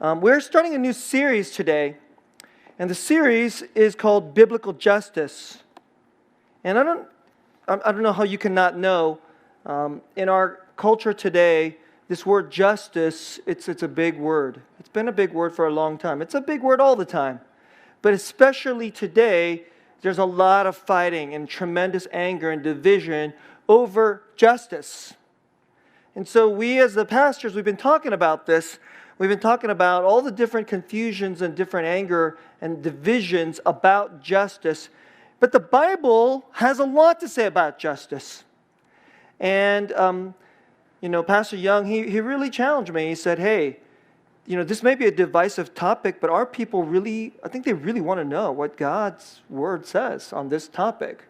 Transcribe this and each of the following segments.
We're starting a new series today, and the series is called Biblical Justice. And I don't know how you cannot know, in our culture today, this word justice, it's a big word. It's been a big word for a long time. It's a big word all the time. But especially today, there's a lot of fighting and tremendous anger and division over justice. And so we as the pastors, we've been talking about this. We've been talking about all the different confusions and different anger and divisions about justice. But the Bible has a lot to say about justice. And, Pastor Young, he really challenged me. He said, hey, this may be a divisive topic, but our people I think they really want to know what God's Word says on this topic.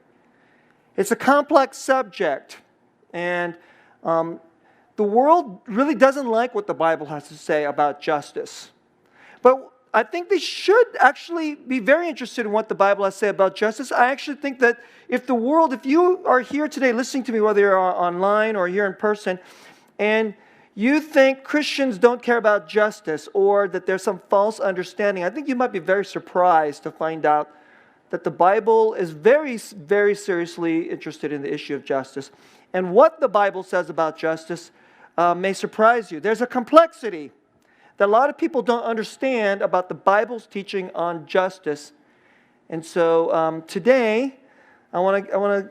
It's a complex subject. And the world really doesn't like what the Bible has to say about justice. But I think they should actually be very interested in what the Bible has to say about justice. I actually think that if you are here today listening to me, whether you're online or here in person, and you think Christians don't care about justice or that there's some false understanding, I think you might be very surprised to find out that the Bible is very, very seriously interested in the issue of justice. And what the Bible says about justice may surprise you. There's a complexity that a lot of people don't understand about the Bible's teaching on justice. And so today, I want to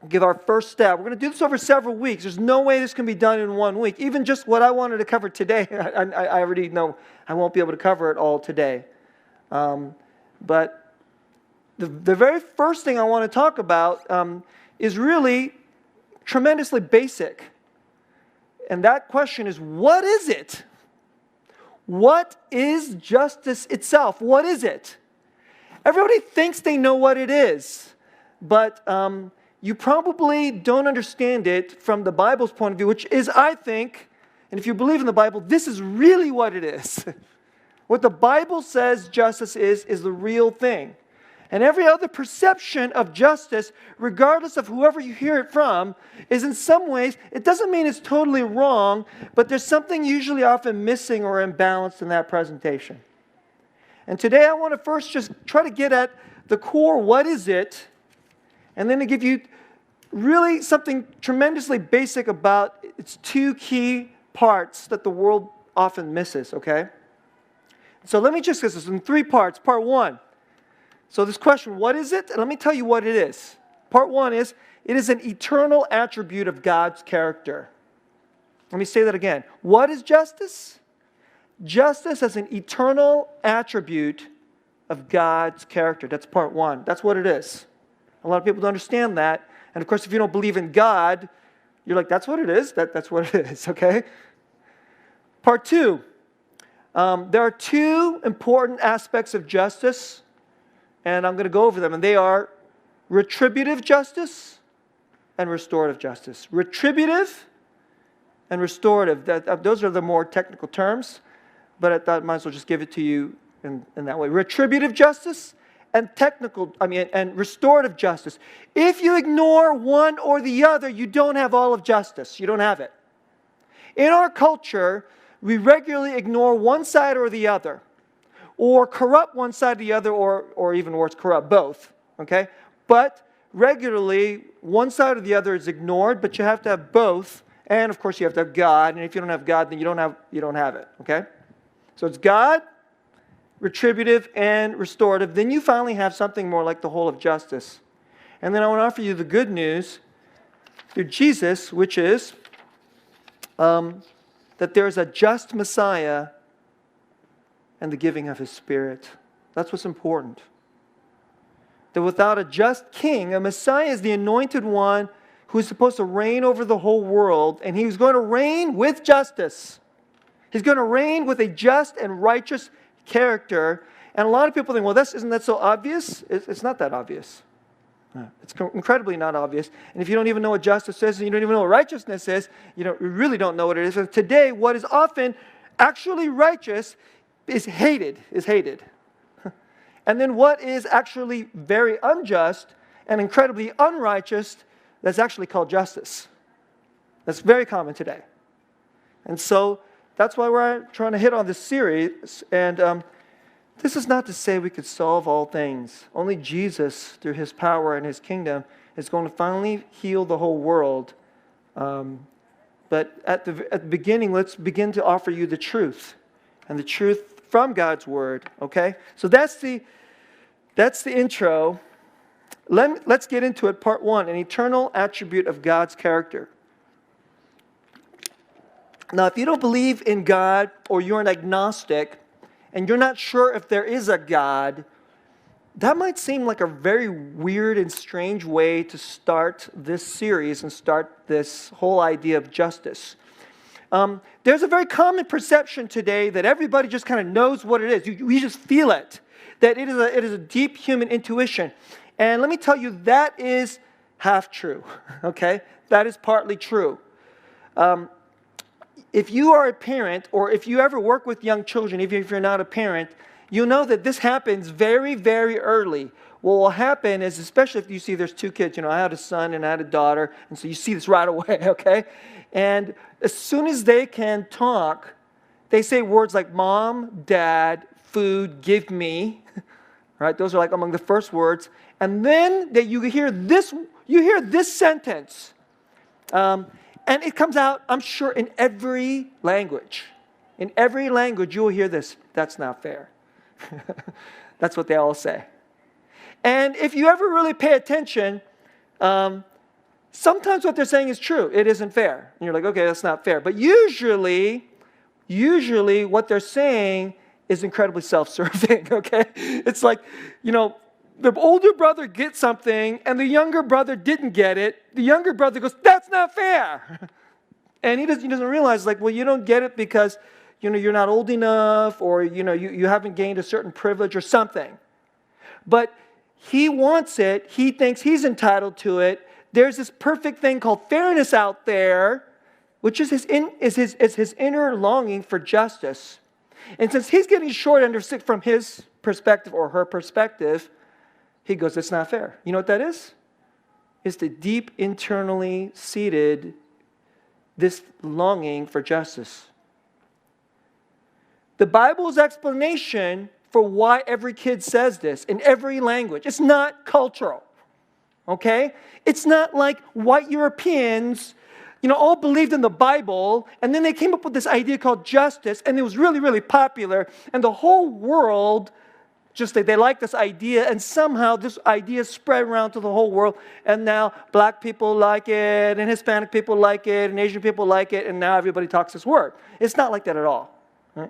give our first step. We're going to do this over several weeks. There's no way this can be done in 1 week. Even just what I wanted to cover today, I already know I won't be able to cover it all today. But the very first thing I want to talk about is really tremendously basic. And that question is, what is it? What is justice itself? What is it? Everybody thinks they know what it is, but you probably don't understand it from the Bible's point of view, which is, I think, and if you believe in the Bible, this is really what it is. What the Bible says justice is the real thing. And every other perception of justice, regardless of whoever you hear it from, is in some ways, it doesn't mean it's totally wrong, but there's something usually often missing or imbalanced in that presentation. And today I want to first just try to get at the core, what is it? And then to give you really something tremendously basic about its two key parts that the world often misses, okay? So let me just get this in 3 parts. Part 1. So this question, what is it? And let me tell you what it is. Part 1 is, it is an eternal attribute of God's character. Let me say that again. What is justice? Justice is an eternal attribute of God's character. That's part 1. That's what it is. A lot of people don't understand that. And of course, if you don't believe in God, you're like, that's what it is? That's what it is, okay? Part 2. There are 2 important aspects of justice, and I'm going to go over them, and they are retributive justice and restorative justice. Retributive and restorative. Those are the more technical terms, but I thought I might as well just give it to you in that way. Retributive justice and restorative justice. If you ignore one or the other, you don't have all of justice. You don't have it. In our culture, we regularly ignore one side or the other, or corrupt one side or the other, or even worse, corrupt both, okay? But regularly, one side or the other is ignored, but you have to have both, and of course you have to have God, and if you don't have God, then you don't have it, okay? So it's God, retributive, and restorative. Then you finally have something more like the whole of justice. And then I want to offer you the good news through Jesus, which is that there is a just Messiah and the giving of His Spirit. That's what's important. That without a just king, a Messiah is the anointed one who is supposed to reign over the whole world, and He's going to reign with justice. He's going to reign with a just and righteous character. And a lot of people think, well, isn't that so obvious? It's not that obvious. It's incredibly not obvious. And if you don't even know what justice is, and you don't even know what righteousness is, you really don't know what it is. And today, what is often actually righteous is hated. And then what is actually very unjust and incredibly unrighteous, that's actually called justice. That's very common today. And so that's why we're trying to hit on this series. And this is not to say we could solve all things. Only Jesus, through His power and His kingdom, is going to finally heal the whole world. But at the beginning, let's begin to offer you the truth. And the truth from God's Word, okay? So that's the intro. Let's get into it. Part 1, an eternal attribute of God's character. Now, if you don't believe in God, or you're an agnostic, and you're not sure if there is a God, that might seem like a very weird and strange way to start this series and start this whole idea of justice. There's a very common perception today that everybody just kind of knows what it is. You just feel it, that it is a deep human intuition. And let me tell you, that is half true, okay? That is partly true. If you are a parent, or if you ever work with young children, even if you're not a parent, you know that this happens very, very early. What will happen is, especially if you see there's 2 kids, I had a son and I had a daughter, and so you see this right away, okay? And as soon as they can talk, they say words like mom, dad, food, give me, right? Those are like among the first words. And then you hear this sentence. And it comes out, I'm sure, in every language. In every language, you will hear this. That's not fair. That's what they all say. And if you ever really pay attention, sometimes what they're saying is true. It isn't fair. And you're like, okay, that's not fair. But usually what they're saying is incredibly self-serving, okay? It's like, the older brother gets something, and the younger brother didn't get it. The younger brother goes, that's not fair. And he doesn't realize, well, you don't get it because, you're not old enough, or, you haven't gained a certain privilege or something. But he wants it. He thinks he's entitled to it. There's this perfect thing called fairness out there, which is his inner longing for justice. And since he's getting short end of stick from his perspective or her perspective, he goes, it's not fair. You know what that is? It's the deep, internally seated, this longing for justice. The Bible's explanation for why every kid says this in every language, it's not cultural, okay? It's not like white Europeans, all believed in the Bible, and then they came up with this idea called justice, and it was really, really popular, and the whole world they like this idea, and somehow this idea spread around to the whole world, and now black people like it, and Hispanic people like it, and Asian people like it, and now everybody talks this word. It's not like that at all. Right?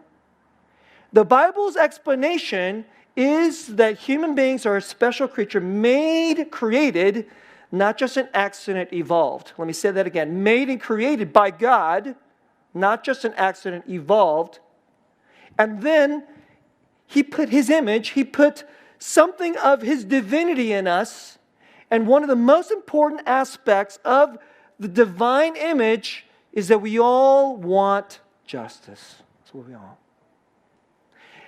The Bible's explanation is that human beings are a special creature created, not just an accident evolved. Let me say that again. Made and created by God, not just an accident evolved. And then He put His image, He put something of His divinity in us. And one of the most important aspects of the divine image is that we all want justice. That's what we all want.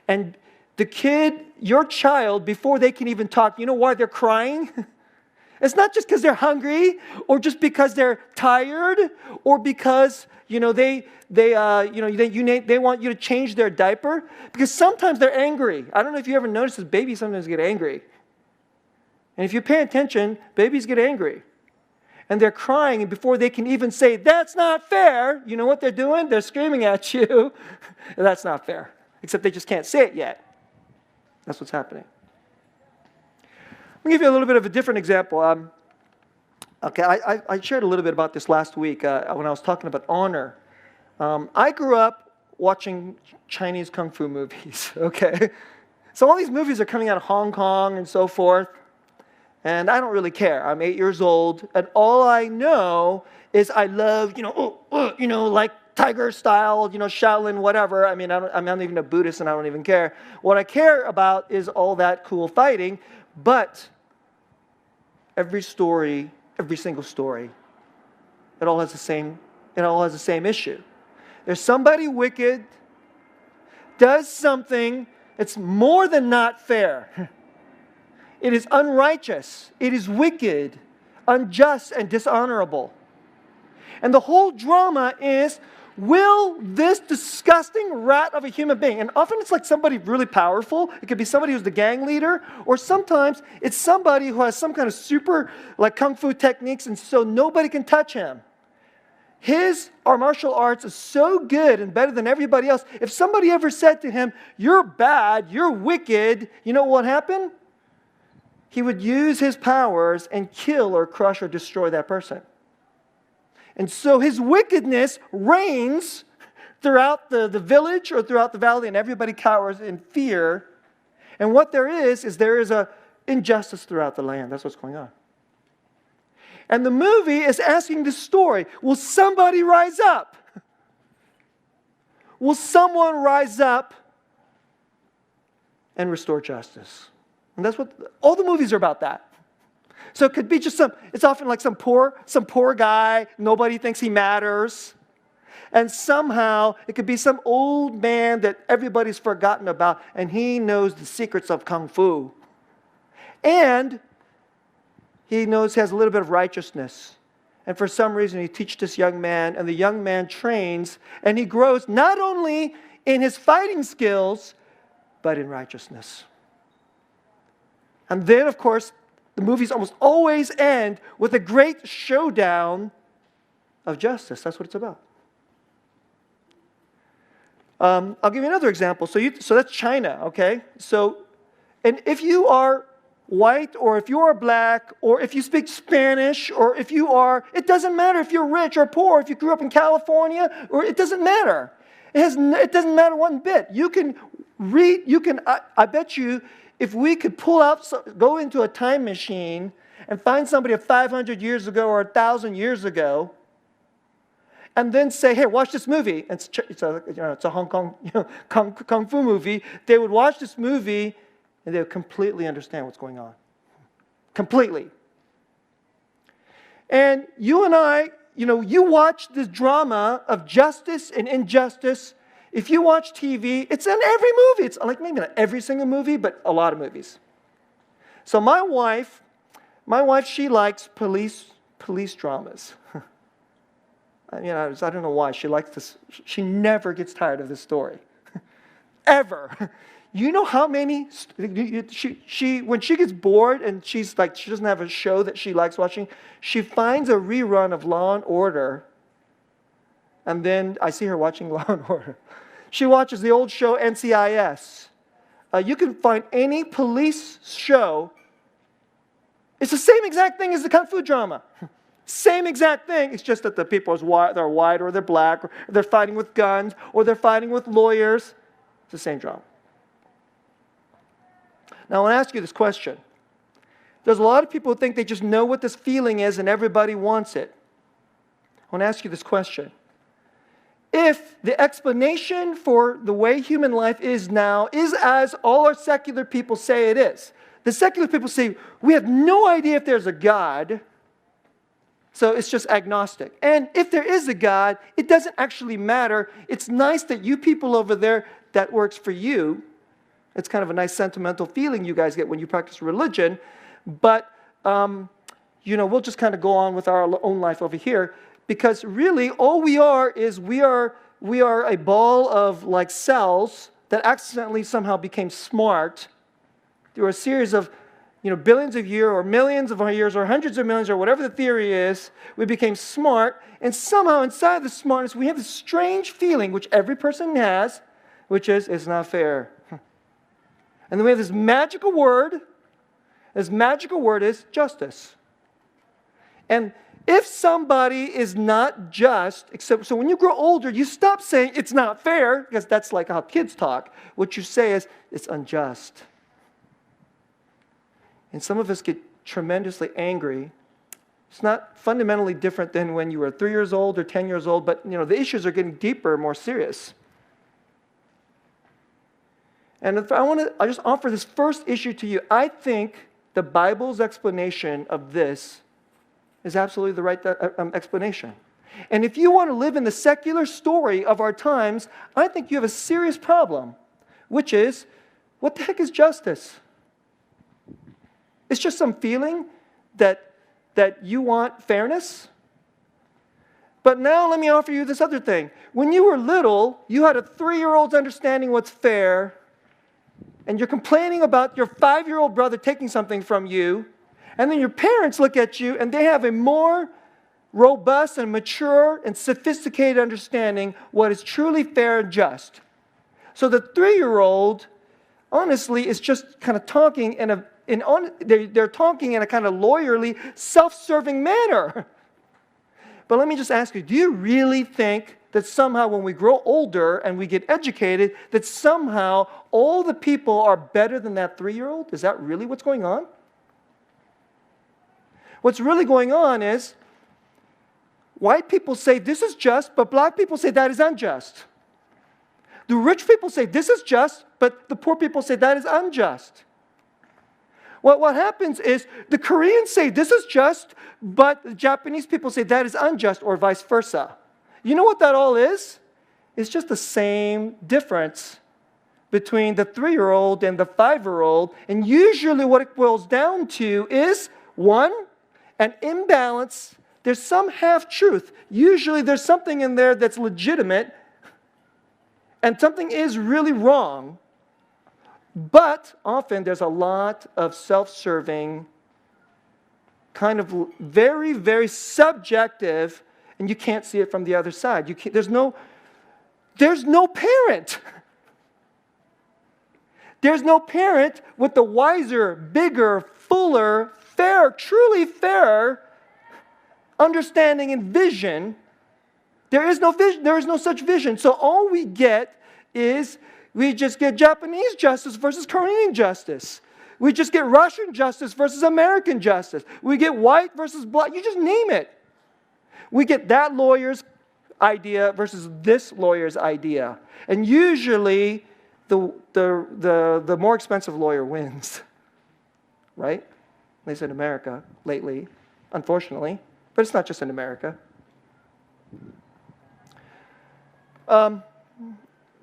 And the kid, your child, before they can even talk, you know why they're crying? It's not just because they're hungry, or just because they're tired, or because they want you to change their diaper. Because sometimes they're angry. I don't know if you ever noticed this, babies sometimes get angry. And if you pay attention, babies get angry. And they're crying, and before they can even say, that's not fair, you know what they're doing? They're screaming at you. That's not fair. Except they just can't say it yet. That's what's happening. Let me give you a little bit of a different example. I shared a little bit about this last week when I was talking about honor. I grew up watching Chinese kung fu movies, okay? So all these movies are coming out of Hong Kong and so forth, and I don't really care. I'm 8 years old, and all I know is I love, like tiger style, Shaolin, whatever. I mean, I'm not even a Buddhist, and I don't even care. What I care about is all that cool fighting, but every single story, it all has the same issue. There's somebody wicked, does something that's more than not fair. It is unrighteous. It is wicked, unjust, and dishonorable. And the whole drama is will this disgusting rat of a human being, and often it's like somebody really powerful. It could be somebody who's the gang leader, or sometimes it's somebody who has some kind of super like kung fu techniques, and so nobody can touch him. Our martial arts is so good and better than everybody else. If somebody ever said to him, "You're bad, you're wicked," you know what happened? He would use his powers and kill or crush or destroy that person. And so his wickedness reigns throughout the village or throughout the valley, and everybody cowers in fear. And what there is a injustice throughout the land. That's what's going on. And the movie is asking this story. Will somebody rise up? Will someone rise up and restore justice? And that's what all the movies are about, that. So it could be just it's often like some poor guy, nobody thinks he matters. And somehow it could be some old man that everybody's forgotten about, and he knows the secrets of kung fu. And he has a little bit of righteousness. And for some reason, he teaches this young man, and the young man trains, and he grows not only in his fighting skills, but in righteousness. And then, of course, the movies almost always end with a great showdown of justice. That's what it's about. I'll give you another example. So that's China, okay? And if you are white, or if you are black, or if you speak Spanish, or if you are, it doesn't matter if you're rich or poor, if you grew up in California, or it doesn't matter. It doesn't matter one bit. You can read, I bet you, if we could go into a time machine and find somebody of 500 years ago or 1,000 years ago, and then say, "Hey, watch this movie." And it's a Hong Kong kung fu movie. They would watch this movie, and they would completely understand what's going on. Completely. And you and I, you watch this drama of justice and injustice. If you watch TV, it's in every movie. It's like maybe not every single movie, but a lot of movies. So my wife, she likes police dramas. I don't know why she likes this. She never gets tired of this story, ever. You know how many? When she gets bored and she doesn't have a show that she likes watching, she finds a rerun of Law and Order. And then I see her watching Law and Order. She watches the old show NCIS. You can find any police show. It's the same exact thing as the kung fu drama. Same exact thing. It's just that the people they're white or they're black, or they're fighting with guns, or they're fighting with lawyers. It's the same drama. Now I want to ask you this question. There's a lot of people who think they just know what this feeling is and everybody wants it. I want to ask you this question. If the explanation for the way human life is now is as all our secular people say it is, the secular people say, we have no idea if there's a God, so it's just agnostic. And if there is a God, it doesn't actually matter. It's nice that you people over there, that works for you. It's kind of a nice sentimental feeling you guys get when you practice religion. But, we'll just kind of go on with our own life over here. Because really, all we are is we are a ball of like cells that accidentally somehow became smart through a series of billions of years or millions of years or hundreds of millions or whatever the theory is. We became smart, and somehow inside the smartness we have this strange feeling, which every person has, which is, it's not fair. And then we have this magical word. This magical word is justice. And if somebody is not just, so when you grow older, you stop saying it's not fair, because that's like how kids talk. What you say is, it's unjust. And some of us get tremendously angry. It's not fundamentally different than when you were 3 years old or 10 years old, but the issues are getting deeper, more serious. And if I just offer this first issue to you. I think the Bible's explanation of this is absolutely the right explanation. And if you want to live in the secular story of our times, I think you have a serious problem, which is, what the heck is justice? It's just some feeling that you want fairness. But now let me offer you this other thing. When you were little, you had a 3-year-old's understanding what's fair, and you're complaining about your 5-year-old brother taking something from you, and then your parents look at you and they have a more robust and mature and sophisticated understanding what is truly fair and just. So the 3-year-old, honestly, is just kind of talking they're talking in a kind of lawyerly, self-serving manner. But let me just ask you, do you really think that somehow when we grow older and we get educated, that somehow all the people are better than that 3-year-old? Is that really what's going on? What's really going on is white people say this is just, but black people say that is unjust. The rich people say this is just, but the poor people say that is unjust. What happens is the Koreans say this is just, but the Japanese people say that is unjust, or vice versa. You know what that all is? It's just the same difference between the 3-year-old and the 5-year-old. And usually what it boils down to is, one, an imbalance. There's some half-truth. Usually there's something in there that's legitimate, and something is really wrong. But often there's a lot of self-serving, kind of very, very subjective, and you can't see it from the other side. There's no parent. There's no parent with the wiser, bigger, fuller, fair, truly fair understanding and vision. There is no vision. There is no such vision. So all we get is we just get Japanese justice versus Korean justice. We just get Russian justice versus American justice. We get white versus black. You just name it. We get that lawyer's idea versus this lawyer's idea. And usually the more expensive lawyer wins. Right? At least in America lately, unfortunately. But it's not just in America.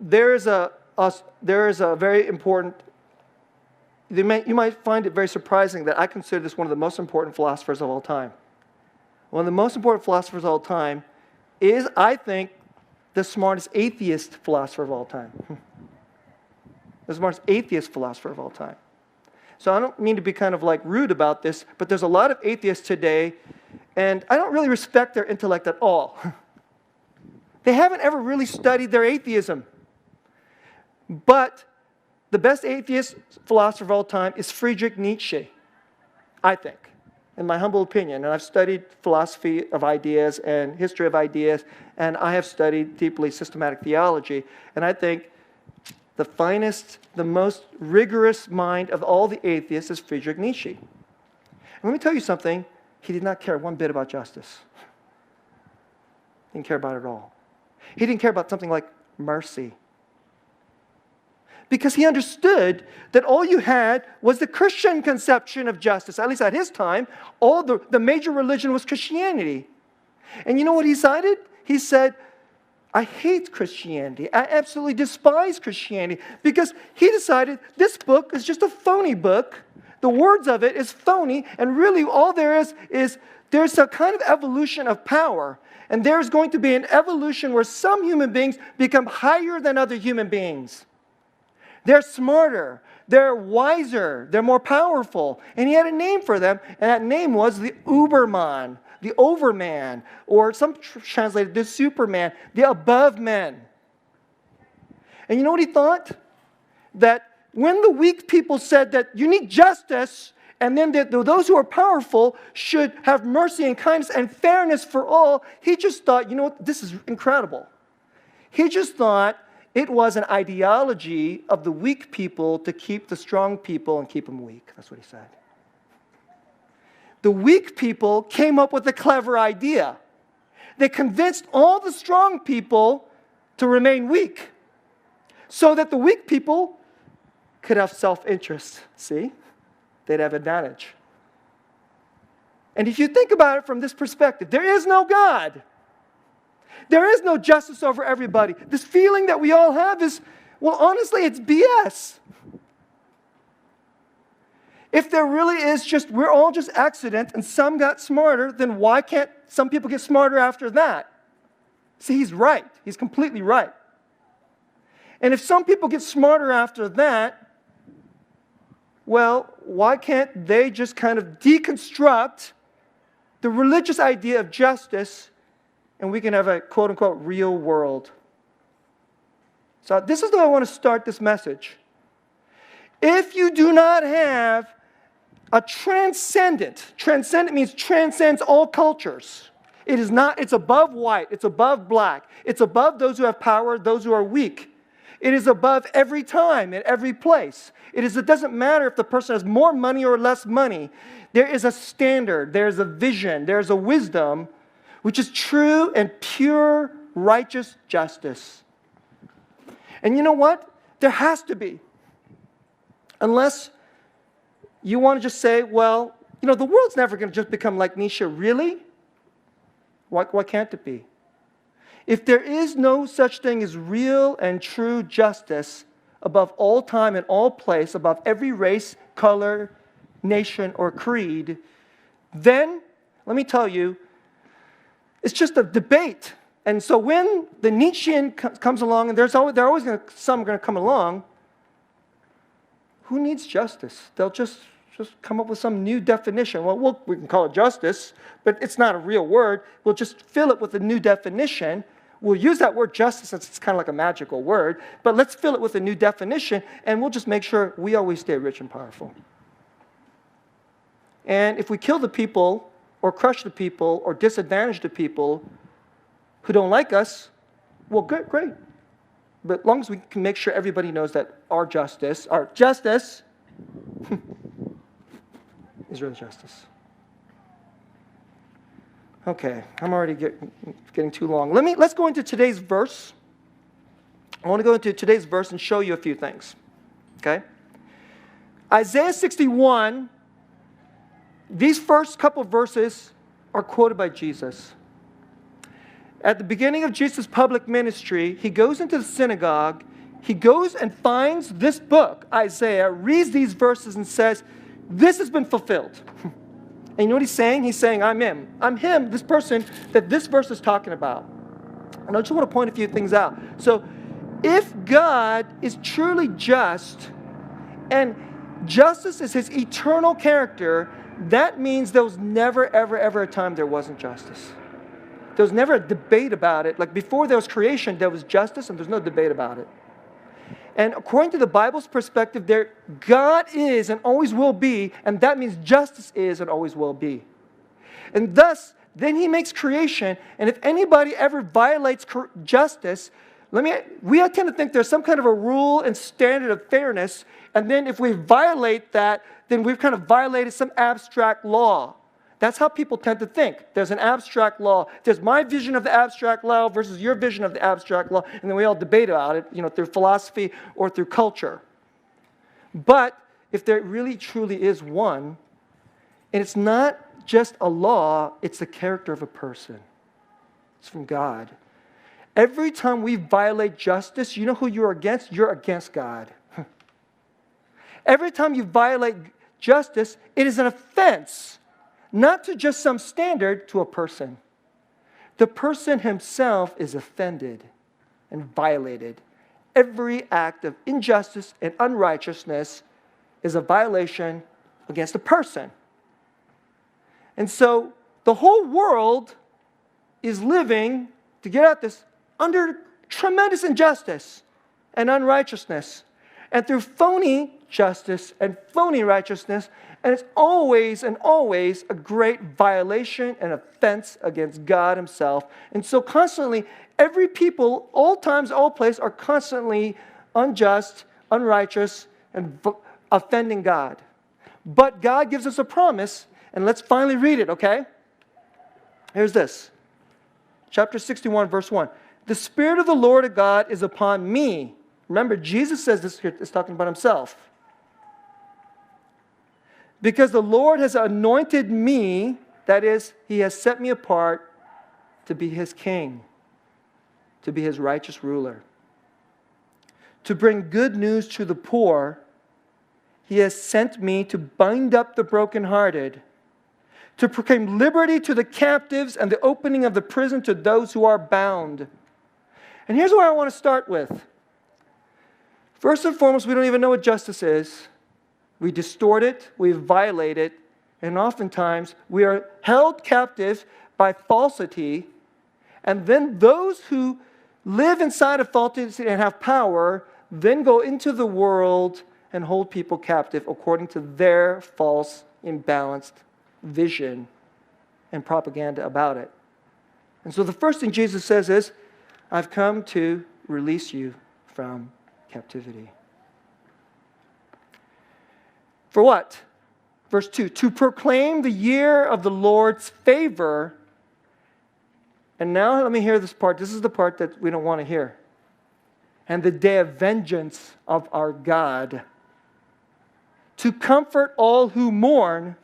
There is a very important, you might find it very surprising that I consider this one of the most important philosophers of all time. One of the most important philosophers of all time is, I think, the smartest atheist philosopher of all time. The smartest atheist philosopher of all time. So I don't mean to be kind of like rude about this, but there's a lot of atheists today, and I don't really respect their intellect at all. They haven't ever really studied their atheism. But the best atheist philosopher of all time is Friedrich Nietzsche, I think, in my humble opinion. And I've studied philosophy of ideas and history of ideas, and I have studied deeply systematic theology. And I think the finest, the most rigorous mind of all the atheists is Friedrich Nietzsche. And let me tell you something, he did not care one bit about justice. He didn't care about it at all. He didn't care about something like mercy. Because he understood that all you had was the Christian conception of justice. At least at his time, all the major religion was Christianity. And you know what he decided? He said, I hate Christianity. I absolutely despise Christianity. Because he decided this book is just a phony book. The words of it is phony. And really all there is there's a kind of evolution of power. And there's going to be an evolution where some human beings become higher than other human beings. They're smarter, they're wiser, they're more powerful. And he had a name for them, and that name was the Uberman, the overman, or some translated the Superman, the above men. And you know what he thought? That when the weak people said that you need justice, and then that those who are powerful should have mercy and kindness and fairness for all, he just thought, you know what, this is incredible. He just thought it was an ideology of the weak people to keep the strong people and keep them weak. That's what he said. The weak people came up with a clever idea. They convinced all the strong people to remain weak so that the weak people could have self-interest. See? They'd have advantage. And if you think about it from this perspective, there is no God. There is no justice over everybody. This feeling that we all have is, well, honestly, it's BS. If there really is just, we're all just accident and some got smarter, then why can't some people get smarter after that? See, he's right. He's completely right. And if some people get smarter after that, well, why can't they just kind of deconstruct the religious idea of justice, and we can have a quote-unquote real world? So this is the way I want to start this message. If you do not have a transcendent means transcends all cultures. It is not, it's above white, it's above black, it's above those who have power, those who are weak. It is above every time and every place. It doesn't matter if the person has more money or less money. There is a standard, there's a vision, there's a wisdom, which is true and pure, righteous justice. And you know what? There has to be. Unless you want to just say, well, the world's never going to just become like Nietzsche. Really? Why can't it be? If there is no such thing as real and true justice above all time and all place, above every race, color, nation, or creed, then, let me tell you, it's just a debate. And so when the Nietzschean comes along, and some are going to come along, who needs justice? They'll just come up with some new definition. Well, we can call it justice, but it's not a real word. We'll just fill it with a new definition. We'll use that word justice since it's kind of like a magical word, but let's fill it with a new definition, and we'll just make sure we always stay rich and powerful. And if we kill the people, or crush the people, or disadvantage the people who don't like us, well, great. But as long as we can make sure everybody knows that our justice is real justice. Okay, I'm already getting too long. Let's go into today's verse. I want to go into today's verse and show you a few things. Okay? Isaiah 61, these first couple of verses are quoted by Jesus. At the beginning of Jesus' public ministry, he goes into the synagogue, he goes and finds this book, Isaiah, reads these verses and says, this has been fulfilled. And you know what he's saying? He's saying, I'm him. I'm him, this person that this verse is talking about. And I just want to point a few things out. So, if God is truly just, and justice is his eternal character, that means there was never, ever, ever a time there wasn't justice. There was never a debate about it. Like before there was creation, there was justice, and there's no debate about it. And according to the Bible's perspective, God is and always will be, and that means justice is and always will be. And thus, then he makes creation, and if anybody ever violates justice, we tend to think there's some kind of a rule and standard of fairness, and then if we violate that, then we've kind of violated some abstract law. That's how people tend to think. There's an abstract law. There's my vision of the abstract law versus your vision of the abstract law, and then we all debate about it, through philosophy or through culture. But if there really truly is one, and it's not just a law, it's the character of a person. It's from God. Every time we violate justice, you know who you're against? You're against God. Every time you violate justice, it is an offense. Not to just some standard, to a person. The person himself is offended and violated. Every act of injustice and unrighteousness is a violation against a person. And so the whole world is living, to get at this, under tremendous injustice and unrighteousness. And through phony justice and phony righteousness, and it's always and always a great violation and offense against God himself. And so constantly, every people, all times, all places, are constantly unjust, unrighteous, and offending God. But God gives us a promise, and let's finally read it, okay? Here's this. Chapter 61, verse 1. The Spirit of the Lord God is upon me. Remember, Jesus says this here, is talking about himself. Because the Lord has anointed me, that is, he has set me apart to be his king, to be his righteous ruler, to bring good news to the poor. He has sent me to bind up the brokenhearted, to proclaim liberty to the captives and the opening of the prison to those who are bound. And here's where I want to start with. First and foremost, we don't even know what justice is. We distort it, we violate it, and oftentimes we are held captive by falsity. And then those who live inside of falsity and have power then go into the world and hold people captive according to their false, imbalanced vision and propaganda about it. And so the first thing Jesus says is, I've come to release you from captivity. For what? Verse 2, to proclaim the year of the Lord's favor. And now let me hear this part. This is the part that we don't want to hear. And the day of vengeance of our God. To comfort all who mourn.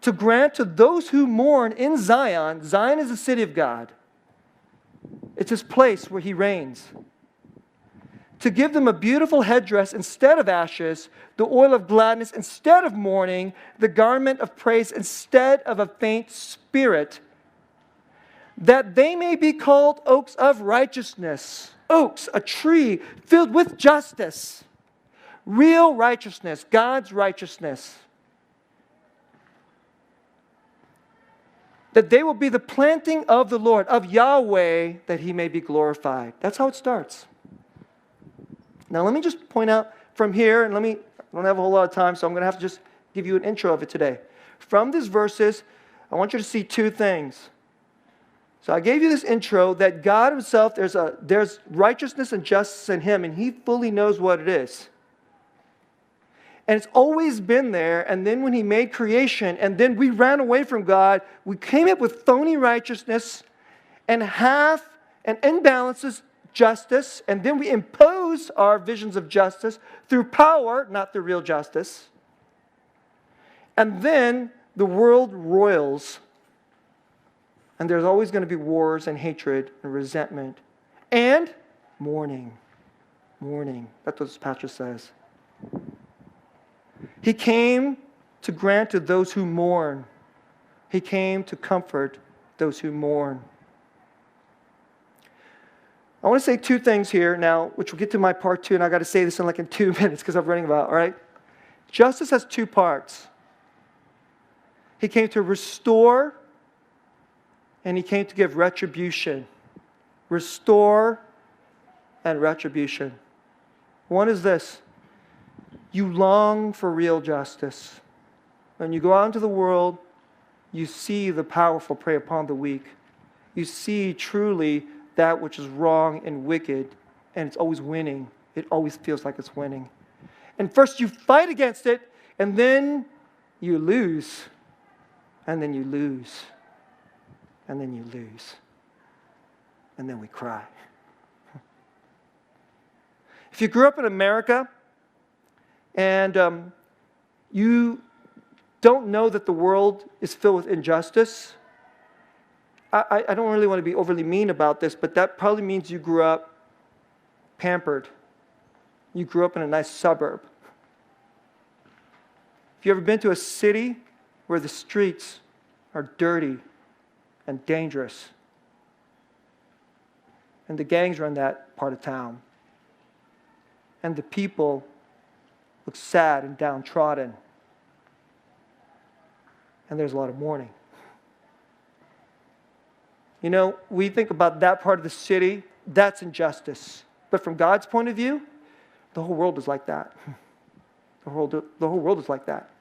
To grant to those who mourn in Zion. Zion is the city of God. It's his place where he reigns. To give them a beautiful headdress instead of ashes, the oil of gladness instead of mourning, the garment of praise instead of a faint spirit, that they may be called oaks of righteousness. Oaks, a tree filled with justice. Real righteousness, God's righteousness. That they will be the planting of the Lord, of Yahweh, that he may be glorified. That's how it starts. Now let me just point out from here, and I don't have a whole lot of time, so I'm going to have to just give you an intro of it today. From these verses, I want you to see two things. So I gave you this intro that God himself, there's righteousness and justice in him, and he fully knows what it is. And it's always been there, and then when he made creation, and then we ran away from God, we came up with phony righteousness and half and imbalances justice, and then we impose our visions of justice through power, not through real justice. And then the world roils. And there's always going to be wars and hatred and resentment. And mourning. Mourning. That's what this passage says. He came to grant to those who mourn. He came to comfort those who mourn. I want to say two things here now, which will get to my part two, and I've got to say this in 2 minutes because I'm running about, all right? Justice has two parts. He came to restore, and he came to give retribution. Restore and retribution. One is this. You long for real justice. When you go out into the world, you see the powerful prey upon the weak. You see truly that which is wrong and wicked, and it's always winning. It always feels like it's winning. And first you fight against it, and then you lose. And then you lose. And then you lose. And then we cry. If you grew up in America, and you don't know that the world is filled with injustice, I don't really want to be overly mean about this, but that probably means you grew up pampered. You grew up in a nice suburb. If you've ever been to a city where the streets are dirty and dangerous, and the gangs run that part of town, and the people look sad and downtrodden, and there's a lot of mourning. You know, we think about that part of the city, that's injustice. But from God's point of view, the whole world is like that. The whole world is like that.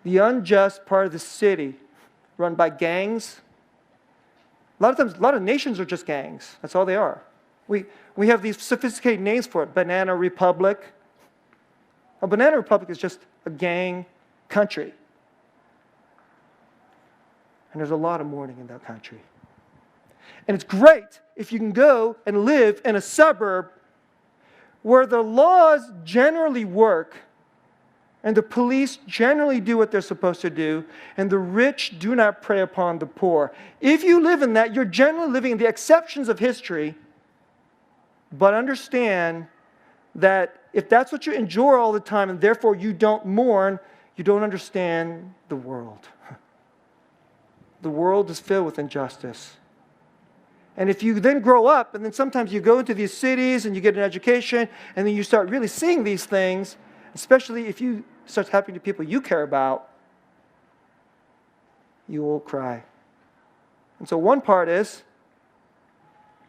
The unjust part of the city, run by gangs, a lot of times, a lot of nations are just gangs. That's all they are. We have these sophisticated names for it. Banana Republic. A Banana Republic is just a gang country. And there's a lot of mourning in that country. And it's great if you can go and live in a suburb where the laws generally work and the police generally do what they're supposed to do, and the rich do not prey upon the poor. If you live in that, you're generally living in the exceptions of history, but understand that if that's what you endure all the time and therefore you don't mourn, you don't understand the world. The world is filled with injustice. And if you then grow up, and then sometimes you go into these cities and you get an education, and then you start really seeing these things, especially if you start happening to people you care about, you will cry. And so one part is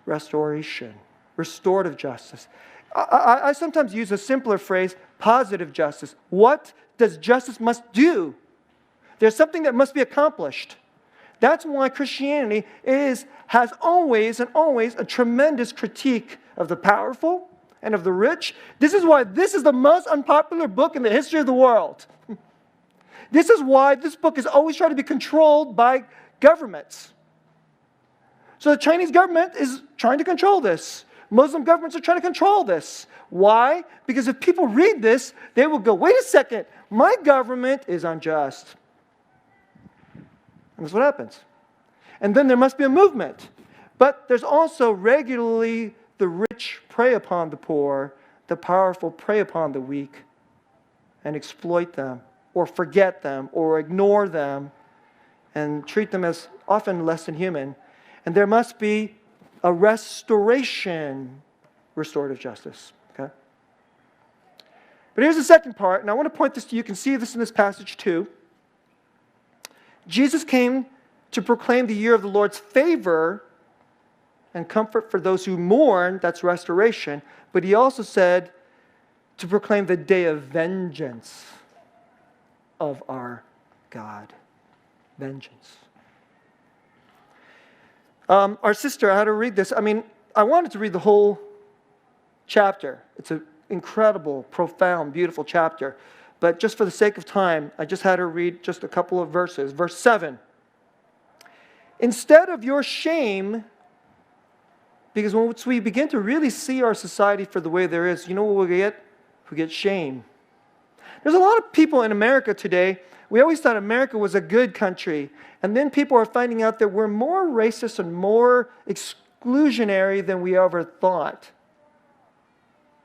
restoration, restorative justice. I sometimes use a simpler phrase, positive justice. What does justice must do? There's something that must be accomplished. That's why Christianity has always a tremendous critique of the powerful and of the rich. This is why this is the most unpopular book in the history of the world. This is why this book is always trying to be controlled by governments. So the Chinese government is trying to control this. Muslim governments are trying to control this. Why? Because if people read this, they will go, wait a second, my government is unjust. And that's what happens. And then there must be a movement. But there's also regularly the rich prey upon the poor, the powerful prey upon the weak, and exploit them, or forget them, or ignore them, and treat them as often less than human. And there must be a restorative justice. Okay? But here's the second part, and I want to point this to you. You can see this in this passage too. Jesus came to proclaim the year of the Lord's favor and comfort for those who mourn, that's restoration. But he also said to proclaim the day of vengeance of our God. Vengeance. Our sister, I had to read this. I wanted to read the whole chapter. It's an incredible, profound, beautiful chapter. But just for the sake of time, I just had her read just a couple of verses. Verse 7. Instead of your shame, because once we begin to really see our society for the way there is, you know what we get? We get shame. There's a lot of people in America today. We always thought America was a good country. And then people are finding out that we're more racist and more exclusionary than we ever thought.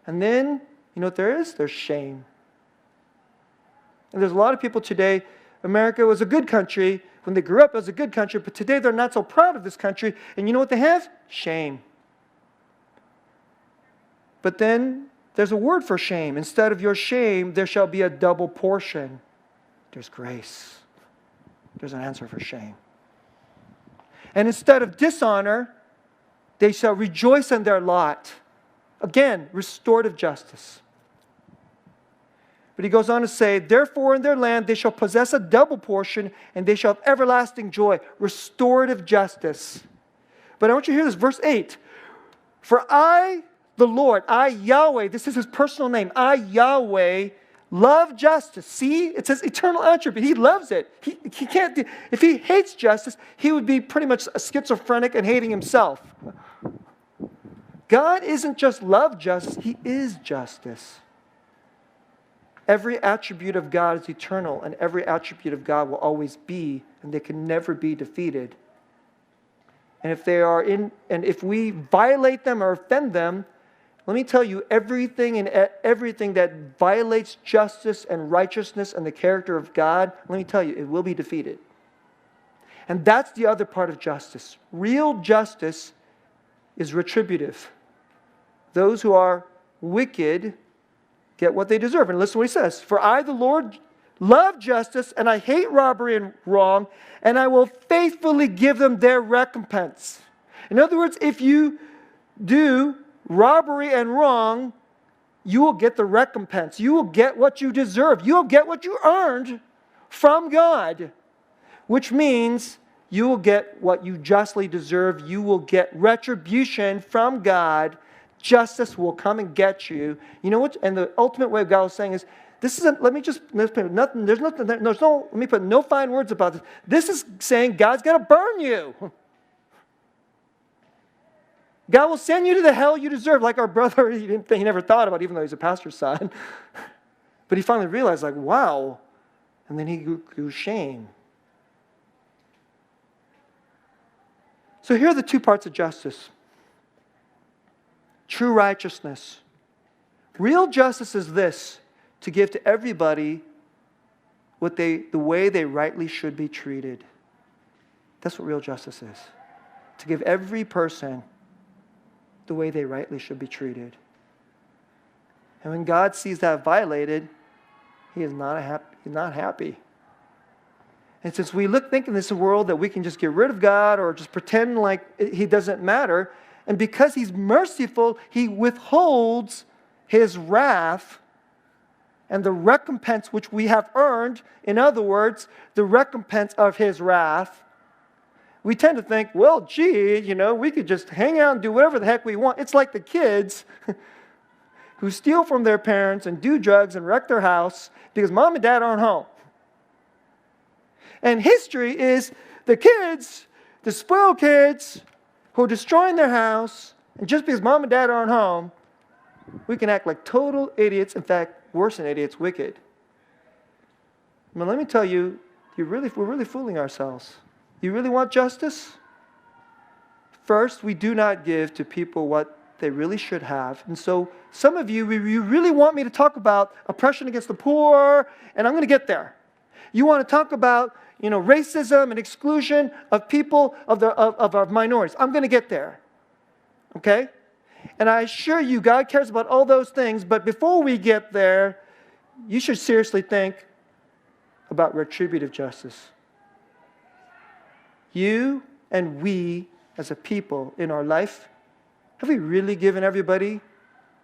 And then, you know what there is? There's shame. And there's a lot of people today, America was a good country. When they grew up, it was a good country. But today they're not so proud of this country. And you know what they have? Shame. But then there's a word for shame. Instead of your shame, there shall be a double portion. There's grace. There's an answer for shame. And instead of dishonor, they shall rejoice in their lot. Again, restorative justice. But he goes on to say, therefore in their land they shall possess a double portion, and they shall have everlasting joy. Restorative justice. But I want you to hear this, verse 8. For I, the Lord, I, Yahweh, this is his personal name, I, Yahweh, love justice. See, it says eternal attribute. He loves it. He can't. If he hates justice, he would be pretty much a schizophrenic and hating himself. God isn't just love justice, he is justice. Every attribute of God is eternal, and every attribute of God will always be, and they can never be defeated. And if we violate them or offend them, let me tell you, everything that violates justice and righteousness and the character of God, let me tell you, it will be defeated. And that's the other part of justice. Real justice is retributive. Those who are wicked get what they deserve. And listen to what he says. For I, the Lord, love justice, and I hate robbery and wrong, and I will faithfully give them their recompense. In other words, if you do robbery and wrong, you will get the recompense. You will get what you deserve. You will get what you earned from God, which means you will get what you justly deserve. You will get retribution from God. Justice will come and get you. You know what? And the ultimate way of God was saying is, this isn't, let me put no fine words about this. This is saying God's going to burn you. God will send you to the hell you deserve, like our brother, he never thought about, even though he's a pastor's son. But he finally realized, like, wow. And then he grew shame. So here are the two parts of justice. True righteousness. Real justice is this, to give to everybody the way they rightly should be treated. That's what real justice is. To give every person the way they rightly should be treated. And when God sees that violated, He is not happy. And since we think in this world that we can just get rid of God or just pretend like He doesn't matter, and because He's merciful, He withholds His wrath and the recompense which we have earned, in other words, the recompense of His wrath. We tend to think, well, gee, we could just hang out and do whatever the heck we want. It's like the kids who steal from their parents and do drugs and wreck their house because mom and dad aren't home. And history is the kids, the spoiled kids, who are destroying their house, and just because mom and dad aren't home, we can act like total idiots. In fact, worse than idiots, wicked. But let me tell you, we're really fooling ourselves. You really want justice? First, we do not give to people what they really should have. And so some of you really want me to talk about oppression against the poor, and I'm going to get there. You want to talk about racism and exclusion of people, of our minorities. I'm going to get there. Okay? And I assure you, God cares about all those things, but before we get there, you should seriously think about retributive justice. You and we, as a people in our life, have we really given everybody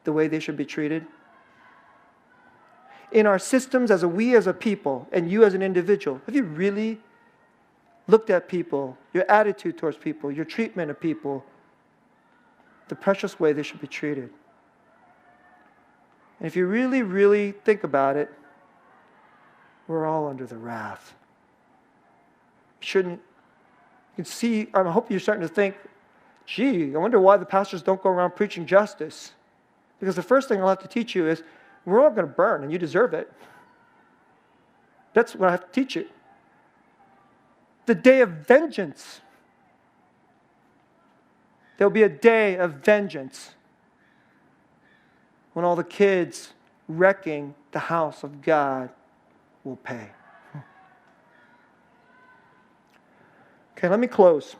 the way they should be treated? In our systems, we as a people, and you as an individual, have you really looked at people, your attitude towards people, your treatment of people, the precious way they should be treated? And if you really, really think about it, we're all under the wrath. You can see, I hope you're starting to think, gee, I wonder why the pastors don't go around preaching justice. Because the first thing I'll have to teach you is, we're all going to burn, and you deserve it. That's what I have to teach you. The day of vengeance. There'll be a day of vengeance when all the kids wrecking the house of God will pay. Okay, let me close.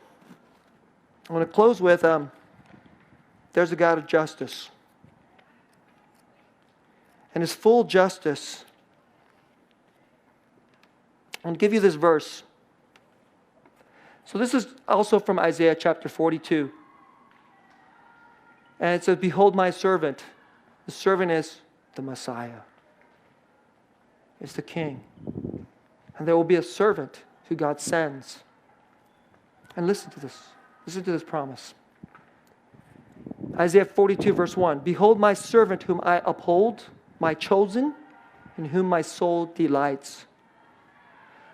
I want to close with, there's a God of justice. And His full justice. I'm going to give you this verse. So this is also from Isaiah chapter 42. And it says, behold my servant. The servant is the Messiah. It's the King. And there will be a servant who God sends. And listen to this. Listen to this promise. Isaiah 42 verse 1. Behold my servant whom I uphold, my chosen, in whom my soul delights.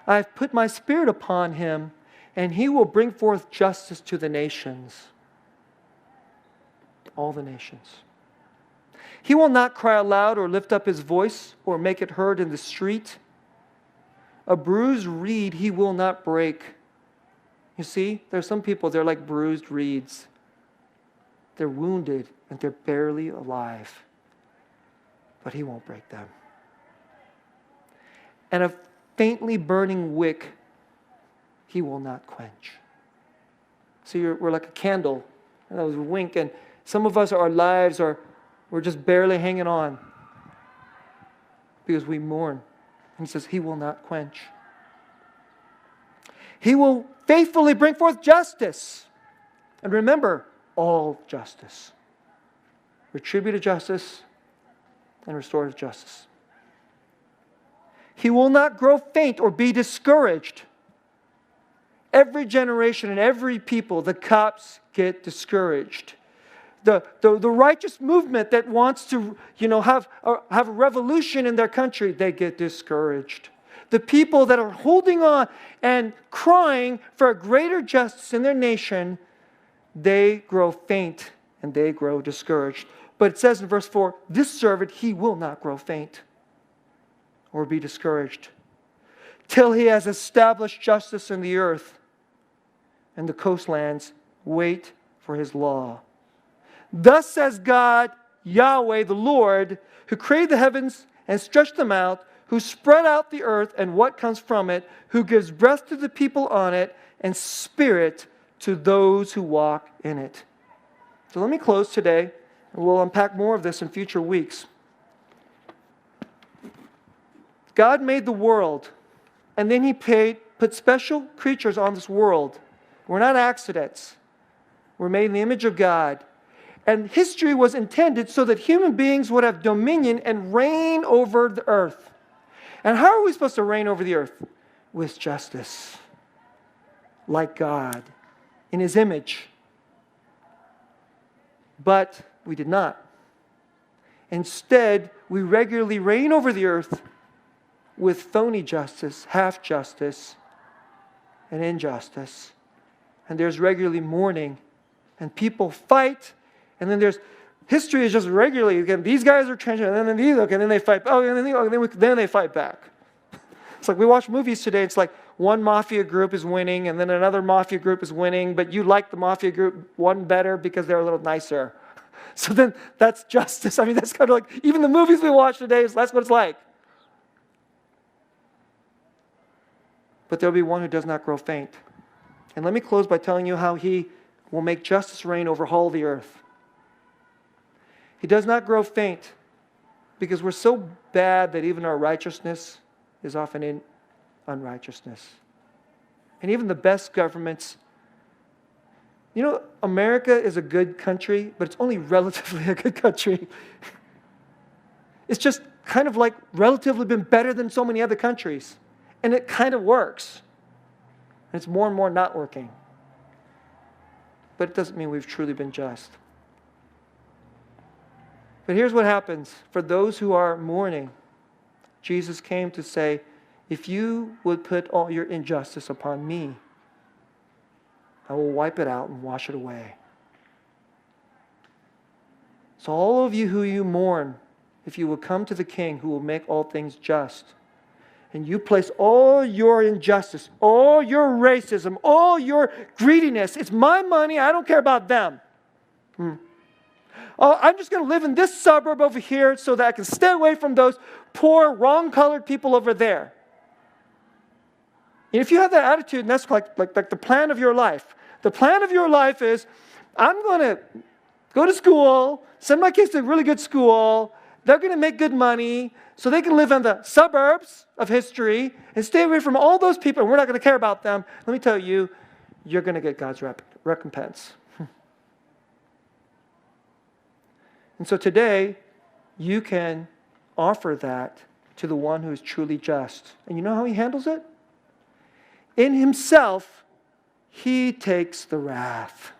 I have put my spirit upon him, and he will bring forth justice to the nations. All the nations. He will not cry aloud or lift up his voice or make it heard in the street. A bruised reed he will not break. You see, there's some people, they're like bruised reeds. They're wounded and they're barely alive. But he won't break them. And a faintly burning wick he will not quench. See, we're like a candle. And that was a wink. And some of us, our lives we're just barely hanging on because we mourn. And he says, he will not quench. He will faithfully bring forth justice. And remember, all justice. Retributive justice and restorative justice. He will not grow faint or be discouraged. Every generation and every people, the cops get discouraged. The righteous movement that wants to, have a revolution in their country, they get discouraged. The people that are holding on and crying for a greater justice in their nation, they grow faint and they grow discouraged. But it says in verse 4, this servant, he will not grow faint or be discouraged till he has established justice in the earth, and the coastlands wait for his law. Thus says God, Yahweh, the Lord, who created the heavens and stretched them out, who spread out the earth and what comes from it, who gives breath to the people on it, and spirit to those who walk in it. So let me close today, and we'll unpack more of this in future weeks. God made the world, and then He put special creatures on this world. We're not accidents. We're made in the image of God. And history was intended so that human beings would have dominion and reign over the earth. And how are we supposed to reign over the earth? With justice. Like God. In His image. But we did not. Instead, we regularly reign over the earth with phony justice, half justice, and injustice. And there's regularly mourning. And people fight. And then there's history is just regularly, again, these guys are trenching, and then these, okay, and then they fight. Oh, and then they fight back. It's like we watch movies today. It's like one mafia group is winning, and then another mafia group is winning, but you like the mafia group one better because they're a little nicer. So then that's justice. I mean, that's kind of like, even the movies we watch today, that's what it's like. But there'll be one who does not grow faint. And let me close by telling you how He will make justice reign over all the earth. He does not grow faint because we're so bad that even our righteousness is often in unrighteousness. And even the best governments, America is a good country, but it's only relatively a good country. It's just kind of like relatively been better than so many other countries. And it kind of works. And it's more and more not working. But it doesn't mean we've truly been just. But here's what happens. For those who are mourning, Jesus came to say, if you would put all your injustice upon me, I will wipe it out and wash it away. So all of you who you mourn, if you will come to the King who will make all things just, and you place all your injustice, all your racism, all your greediness, it's my money, I don't care about them. Oh, I'm just going to live in this suburb over here so that I can stay away from those poor, wrong-colored people over there. And if you have that attitude, and that's like the plan of your life. The plan of your life is, I'm going to go to school, send my kids to a really good school, they're going to make good money, so they can live in the suburbs of history and stay away from all those people, and we're not going to care about them. Let me tell you, you're going to get God's recompense. And so today, you can offer that to the one who is truly just. And you know how He handles it? In Himself, He takes the wrath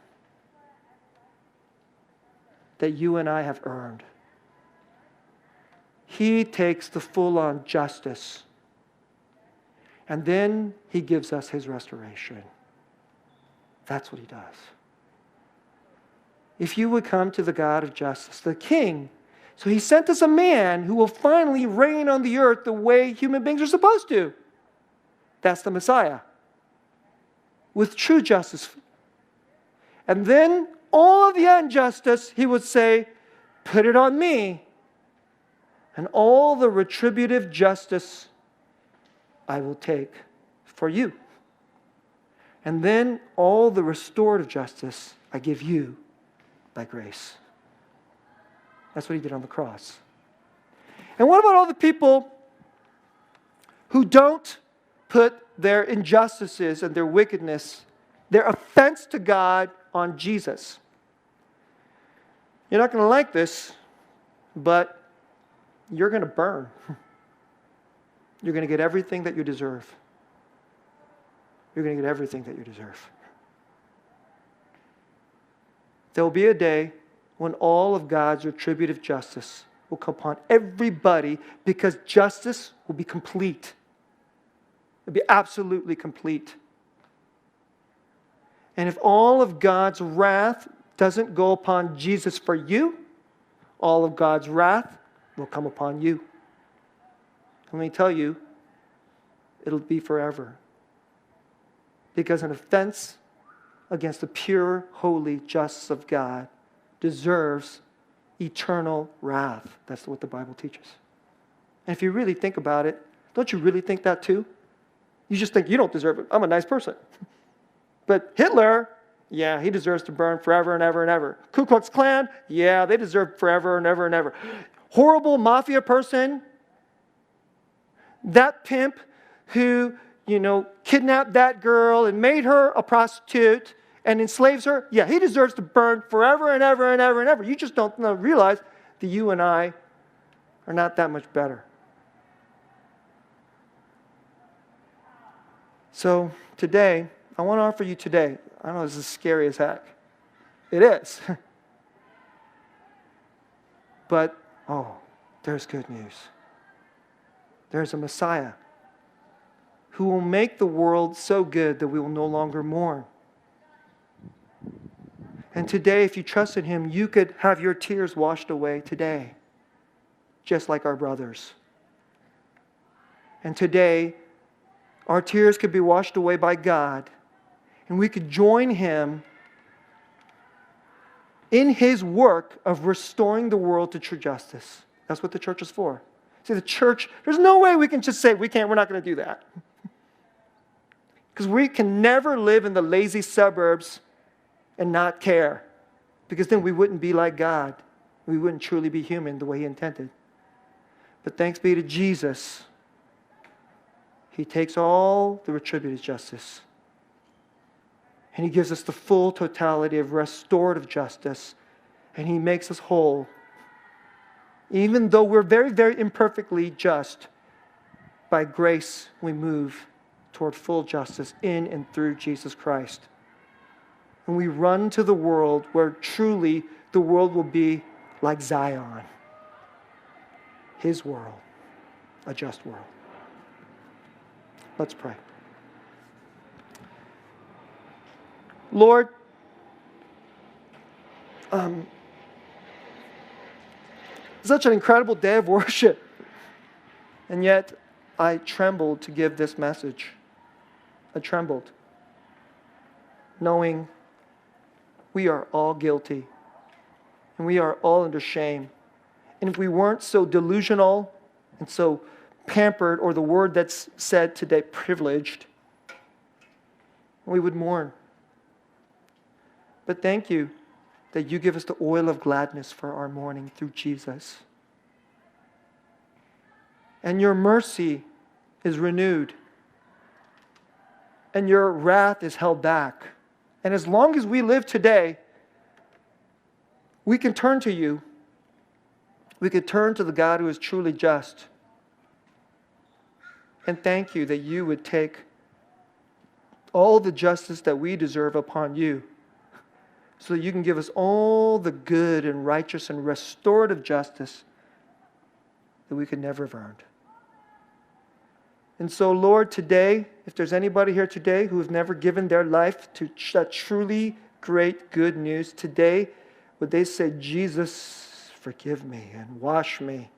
that you and I have earned. He takes the full-on justice. And then He gives us His restoration. That's what He does. If you would come to the God of justice, the King. So He sent us a man who will finally reign on the earth the way human beings are supposed to. That's the Messiah. With true justice. And then all of the injustice, He would say, put it on me. And all the retributive justice I will take for you. And then all the restorative justice I give you by grace. That's what He did on the cross. And what about all the people who don't put their injustices and their wickedness, their offense to God on Jesus? You're not going to like this, but you're going to burn. You're going to get everything that you deserve. You're going to get everything that you deserve. There will be a day when all of God's retributive justice will come upon everybody because justice will be complete. It will be absolutely complete. And if all of God's wrath doesn't go upon Jesus for you, all of God's wrath will come upon you. Let me tell you, it'll be forever. Because an offense against the pure, holy justice of God deserves eternal wrath. That's what the Bible teaches. And if you really think about it, don't you really think that too? You just think you don't deserve it. I'm a nice person. But Hitler, yeah, he deserves to burn forever and ever and ever. Ku Klux Klan, yeah, they deserve forever and ever and ever. Horrible mafia person, that pimp who, kidnapped that girl and made her a prostitute and enslaves her, yeah, he deserves to burn forever and ever and ever and ever. You just don't realize that you and I are not that much better. So today, I want to offer you today, I know this is scary as heck. It is. But, there's good news. There's a Messiah who will make the world so good that we will no longer mourn. And today, if you trust in Him, you could have your tears washed away today, just like our brothers. And today, our tears could be washed away by God, and we could join Him in His work of restoring the world to true justice. That's what the church is for. See, the church, there's no way we can just say, we're not going to do that. Because we can never live in the lazy suburbs and not care. Because then we wouldn't be like God. We wouldn't truly be human the way He intended. But thanks be to Jesus, He takes all the retributive justice and He gives us the full totality of restorative justice, and He makes us whole. Even though we're very, very imperfectly just, by grace we move toward full justice in and through Jesus Christ. And we run to the world where truly the world will be like Zion. His world, a just world. Let's pray. Lord, such an incredible day of worship. And yet, I trembled to give this message. I trembled, knowing we are all guilty. And we are all under shame. And if we weren't so delusional and so pampered, or the word that's said today, privileged, we would mourn. But thank you that you give us the oil of gladness for our mourning through Jesus. And your mercy is renewed. And your wrath is held back. And as long as we live today, we can turn to you. We can turn to the God who is truly just. And thank you that you would take all the justice that we deserve upon you, so that you can give us all the good and righteous and restorative justice that we could never have earned. And so, Lord, today, if there's anybody here today who has never given their life to that truly great good news, today, would they say, Jesus, forgive me and wash me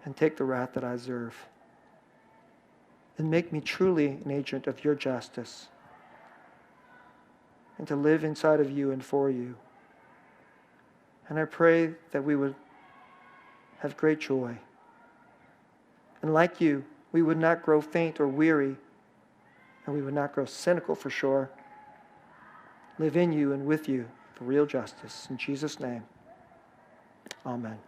and take the wrath that I deserve and make me truly an agent of your justice and to live inside of you and for you. And I pray that we would have great joy. And like you, we would not grow faint or weary, and we would not grow cynical for sure. Live in you and with you for real justice. In Jesus' name, amen.